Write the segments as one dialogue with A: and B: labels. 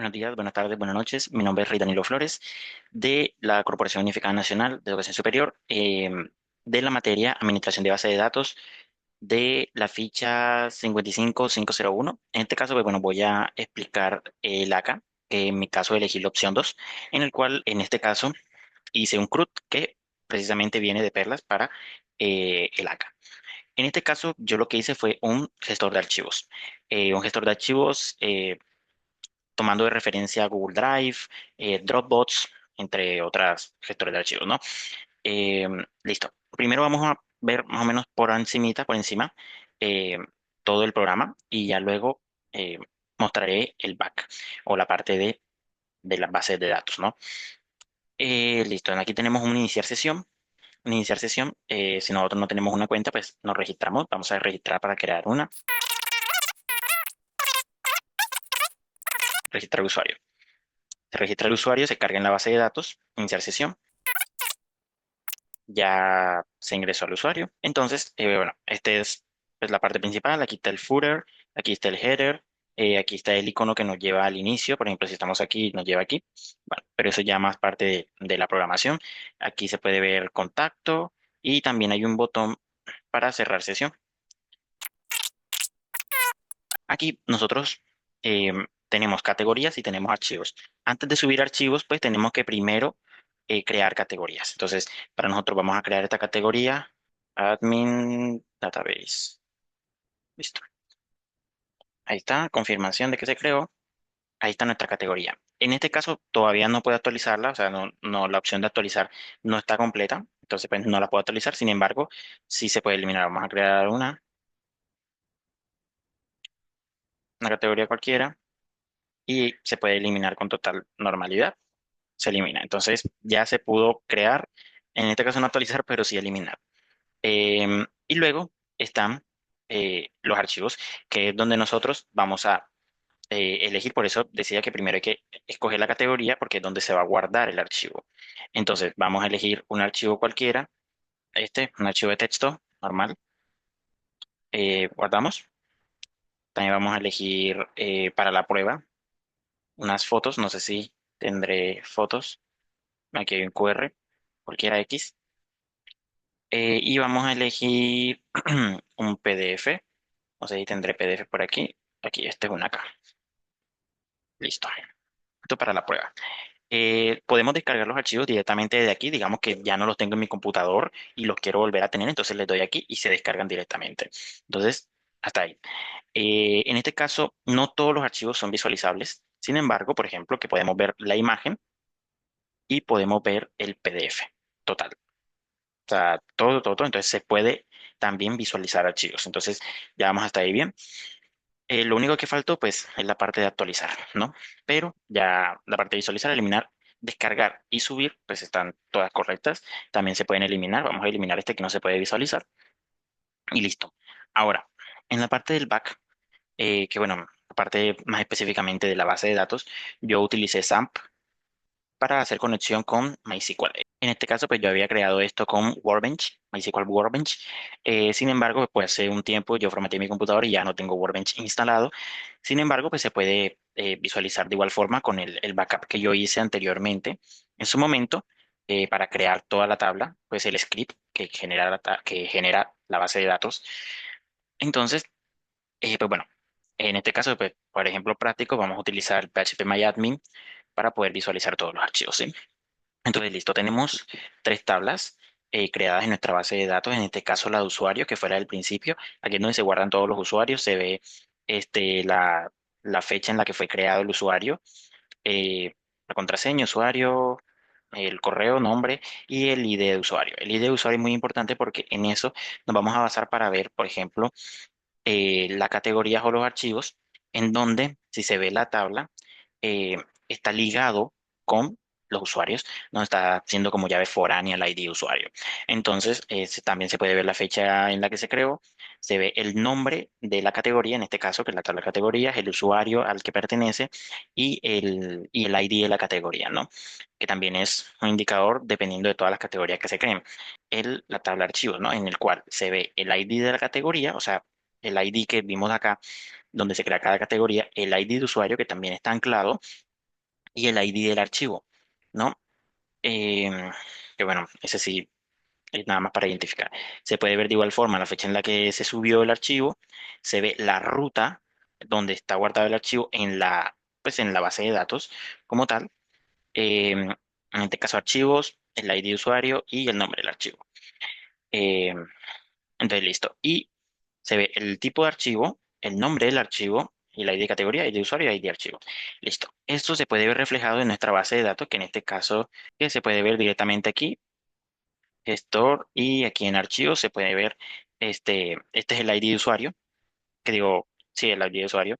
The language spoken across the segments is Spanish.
A: Buenos días, buenas tardes, buenas noches. Mi nombre es Rey Danilo Flores de la Corporación Unificada Nacional de Educación Superior, de la materia Administración de Base de Datos de la ficha 55501. En este caso, pues, bueno, voy a explicar el ACA, que en mi caso elegí la opción 2, en el cual en este caso hice un CRUD que precisamente viene de Perlas para el ACA. En este caso, yo lo que hice fue un gestor de archivos. Un gestor de archivos tomando de referencia Google Drive, Dropbox, entre otras gestores de archivos, ¿no? Eh, Listo. Primero vamos a ver más o menos por encima, eh, todo el programa y ya luego eh, mostraré el back o la parte de las bases de datos, ¿no? Listo. Aquí tenemos un iniciar sesión. Un iniciar sesión. Si nosotros no tenemos una cuenta, pues nos registramos. Vamos a registrar para crear una. Registrar usuario. Se registra el usuario, se carga en la base de datos, iniciar sesión. Ya se ingresó al usuario. Entonces, bueno, este es pues, la parte principal. Aquí está el footer, aquí está el header, aquí está el icono que nos lleva al inicio. Por ejemplo, si estamos aquí, nos lleva aquí. Bueno, pero eso ya más parte de la programación. Aquí se puede ver contacto y también hay un botón para cerrar sesión. Aquí nosotros eh, tenemos categorías y tenemos archivos. Antes de subir archivos, pues tenemos que primero crear categorías. Entonces, para nosotros vamos a crear esta categoría, Admin Database. Listo. Ahí está, confirmación de que se creó. Ahí está nuestra categoría. En este caso, todavía no puedo actualizarla, o sea, la opción de actualizar no está completa, entonces pues, no la puedo actualizar. Sin embargo, sí se puede eliminar. Vamos a crear una categoría cualquiera y se puede eliminar con total normalidad. Se elimina. Entonces ya se pudo crear, en este caso no actualizar, pero sí eliminar. Y luego están los archivos, que es donde nosotros vamos a elegir. Por eso decía que primero hay que escoger la categoría porque es donde se va a guardar el archivo. Entonces vamos a elegir un archivo cualquiera, un archivo de texto normal. Guardamos. También vamos a elegir para la prueba unas fotos. No sé si tendré fotos. Aquí hay un QR, cualquiera X. Y vamos a elegir un PDF. No sé si tendré PDF por aquí. Aquí, este es una acá. Listo. Esto para la prueba. Podemos descargar los archivos directamente de aquí. Digamos que ya no los tengo en mi computador y los quiero volver a tener. Entonces les doy aquí y se descargan directamente. Entonces, hasta ahí. En este caso, no todos los archivos son visualizables. Sin embargo, por ejemplo, que podemos ver la imagen y podemos ver el PDF total. O sea, todo. Entonces se puede también visualizar archivos. Entonces, ya vamos hasta ahí bien. Lo único que faltó, pues, es la parte de actualizar, ¿no? Pero ya la parte de visualizar, eliminar, descargar y subir, pues están todas correctas. También se pueden eliminar. Vamos a eliminar este que no se puede visualizar. Y listo. Ahora, en la parte del back, que bueno, aparte más específicamente de la base de datos, yo utilicé SAMP para hacer conexión con MySQL. En este caso, pues yo había creado esto con Workbench, MySQL Workbench. Sin embargo, pues hace un tiempo yo formateé mi computador y ya no tengo Workbench instalado. Sin embargo, pues se puede visualizar de igual forma con el backup que yo hice anteriormente. En su momento, para crear toda la tabla, pues el script que genera la base de datos. Entonces, pues bueno, en este caso, pues, por ejemplo, práctico, vamos a utilizar PHP para poder visualizar todos los archivos, ¿sí? Entonces, listo, tenemos tres tablas creadas en nuestra base de datos, en este caso la de usuario, que fuera del principio. Aquí es donde se guardan todos los usuarios, se ve la fecha en la que fue creado el usuario, la contraseña, usuario, el correo, nombre y el ID de usuario. El ID de usuario es muy importante porque en eso nos vamos a basar para ver, por ejemplo, las categorías o los archivos, en donde si se ve la tabla, está ligado con los usuarios, no está siendo como llave foránea el ID de usuario. Entonces, también se puede ver la fecha en la que se creó, se ve el nombre de la categoría, en este caso, que es la tabla de categorías, el usuario al que pertenece y el ID de la categoría, ¿no? Que también es un indicador dependiendo de todas las categorías que se creen. La tabla de archivos, ¿no? En el cual se ve el ID de la categoría, o sea, el ID que vimos acá, donde se crea cada categoría, el ID de usuario que también está anclado y el ID del archivo, ¿no? Em, que bueno, ese sí es nada más para identificar. Se puede ver de igual forma la fecha en la que se subió el archivo, se ve la ruta donde está guardado el archivo pues en la base de datos como tal. En este caso archivos, el ID de usuario y el nombre del archivo. Em, entonces listo. Y se ve el tipo de archivo, el nombre del archivo y la ID de categoría, ID de usuario y ID de archivo. Listo. Esto se puede ver reflejado en nuestra base de datos, que en este caso que se puede ver directamente aquí, Store, y aquí en archivos se puede ver, este es el ID de usuario, que digo, sí, el ID de usuario,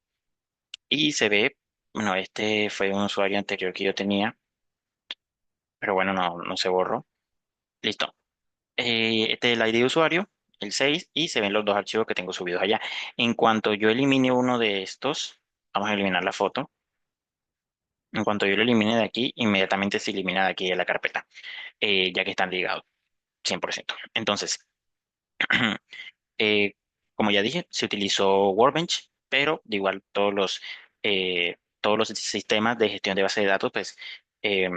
A: y se ve, bueno, este fue un usuario anterior que yo tenía, pero bueno, no se borró. Listo. Este es el ID de usuario, el 6 y se ven los dos archivos que tengo subidos allá. En cuanto yo elimine uno de estos, vamos a eliminar la foto. En cuanto yo lo elimine de aquí, inmediatamente se elimina de aquí de la carpeta, ya que están ligados 100%. Entonces, eh, como ya dije, se utilizó Workbench, pero de igual todos los sistemas de gestión de base de datos, pues eh,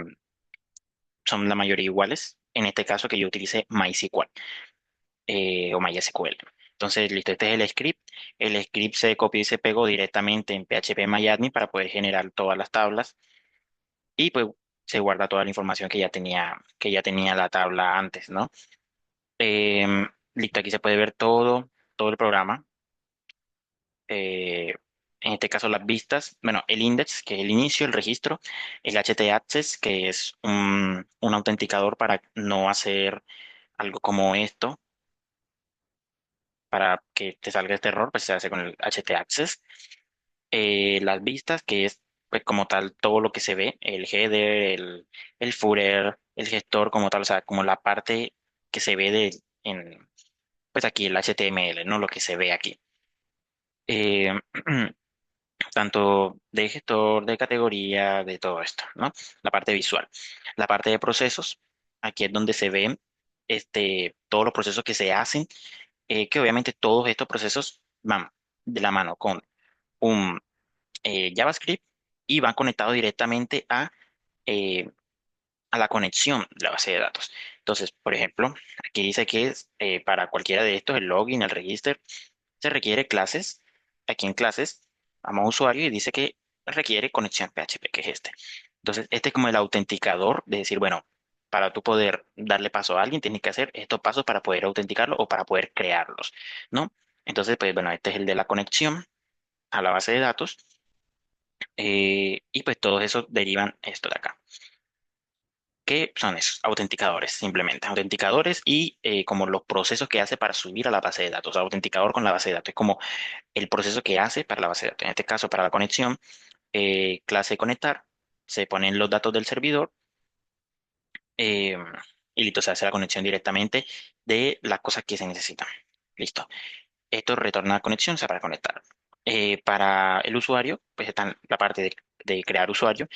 A: son la mayoría iguales. En este caso que yo utilicé MySQL. O MySQL. Entonces, listo, este es el script. El script se copió y se pegó directamente en PHP MyAdmin para poder generar todas las tablas y pues se guarda toda la información que ya tenía la tabla antes, ¿no? Listo, aquí se puede ver todo el programa. Eh, en este caso las vistas, bueno, el index, que es el inicio, el registro, el htaccess, que es un autenticador para no hacer algo como esto, para que te salga este error, pues se hace con el htaccess. Las vistas, que es pues como tal todo lo que se ve, el header, el footer, el gestor como tal, o sea, como la parte que se ve pues aquí el HTML, ¿no? Lo que se ve aquí. Eh, tanto de gestor, de categoría, de todo esto, ¿no? La parte visual. La parte de procesos, aquí es donde se ven todos los procesos que se hacen, que obviamente todos estos procesos van de la mano con un JavaScript y van conectados directamente eh, a la conexión de la base de datos. Entonces, por ejemplo, aquí dice que es, para cualquiera de estos, el login, el register, se requiere clases. Aquí en clases, vamos a usuario y dice que requiere conexión PHP, que es este. Entonces, este es como el autenticador de decir, bueno, para tú poder darle paso a alguien, tienes que hacer estos pasos para poder autenticarlo o para poder crearlos, ¿no? Entonces, pues bueno, este es el de la conexión a la base de datos, y pues todos esos derivan esto de acá. ¿Qué son esos? Autenticadores, simplemente. Autenticadores y como los procesos que hace para subir a la base de datos. Autenticador con la base de datos. Es como el proceso que hace para la base de datos. En este caso, para la conexión, clase conectar, se ponen los datos del servidor, eh, y listo, se hace la conexión directamente de las cosas que se necesitan. Listo. Esto retorna a conexión, o sea, para conectar. Para el usuario, pues está la parte de crear usuario,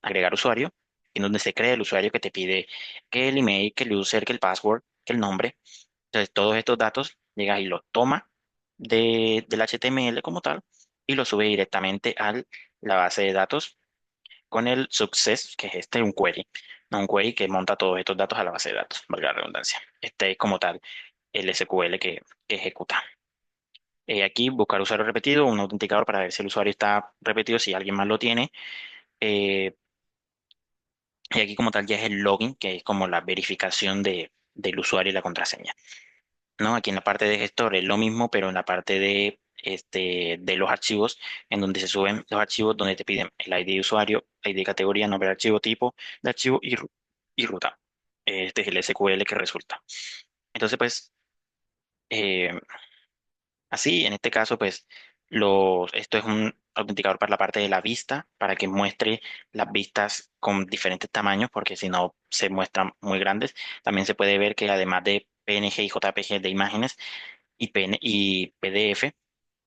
A: agregar usuario, en donde se crea el usuario que te pide que el email, que el user, que el password, que el nombre. Entonces, todos estos datos llega y los toma del HTML como tal y lo sube directamente a la base de datos con el success, que es un query, no un query que monta todos estos datos a la base de datos, valga la redundancia. Este es como tal el SQL que ejecuta. Aquí buscar usuario repetido, un autenticador para ver si el usuario está repetido, si alguien más lo tiene. Eh, y aquí como tal ya es el login, que es como la verificación del usuario y la contraseña, ¿no? Aquí en la parte de gestor es lo mismo, pero en la parte de los archivos, en donde se suben los archivos, donde te piden el ID de usuario, ID de categoría, nombre de archivo, tipo de archivo y ruta. Este es el SQL que resulta. Entonces, pues, eh, así, en este caso, pues, esto es un autenticador para la parte de la vista, para que muestre las vistas con diferentes tamaños, porque si no se muestran muy grandes. También se puede ver que además de PNG y JPG de imágenes y PDF,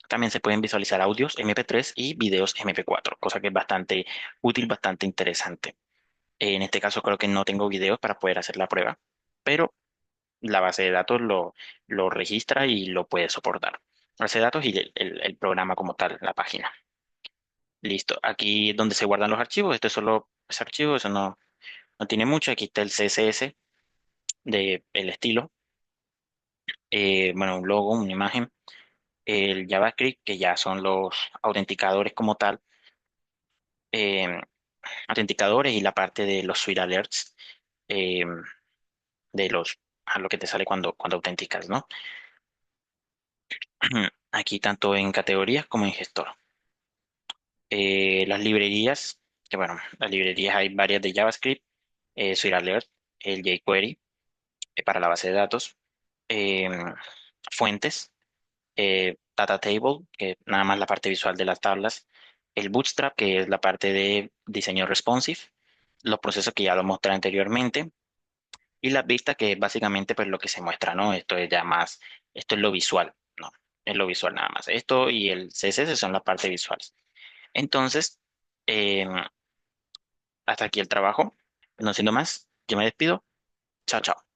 A: también se pueden visualizar audios MP3 y videos MP4, cosa que es bastante útil, bastante interesante. En este caso creo que no tengo videos para poder hacer la prueba, pero la base de datos lo registra y lo puede soportar. Base de datos y el programa como tal, la página. Listo. Aquí es donde se guardan los archivos. Esto es solo ese archivo, eso no tiene mucho. Aquí está el CSS de el estilo. Bueno, un logo, una imagen. El JavaScript, que ya son los autenticadores como tal. eh, Autenticadores y la parte de los suite alerts, eh, de los a lo que te sale cuando autenticas, ¿no? Aquí tanto en categorías como en gestor. Las librerías, que bueno, las librerías hay varias de JavaScript, suite alert, el jQuery para la base de datos, eh, fuentes, data table, que nada más la parte visual de las tablas, el Bootstrap, que es la parte de diseño responsive, los procesos que ya lo mostré anteriormente, y las vistas, que es básicamente pues lo que se muestra, ¿no? Esto es ya más, esto es lo visual, ¿no? Es lo visual nada más. Esto y el CSS son la parte visual. Entonces, eh, hasta aquí el trabajo. No siendo más, yo me despido. Chao, chao.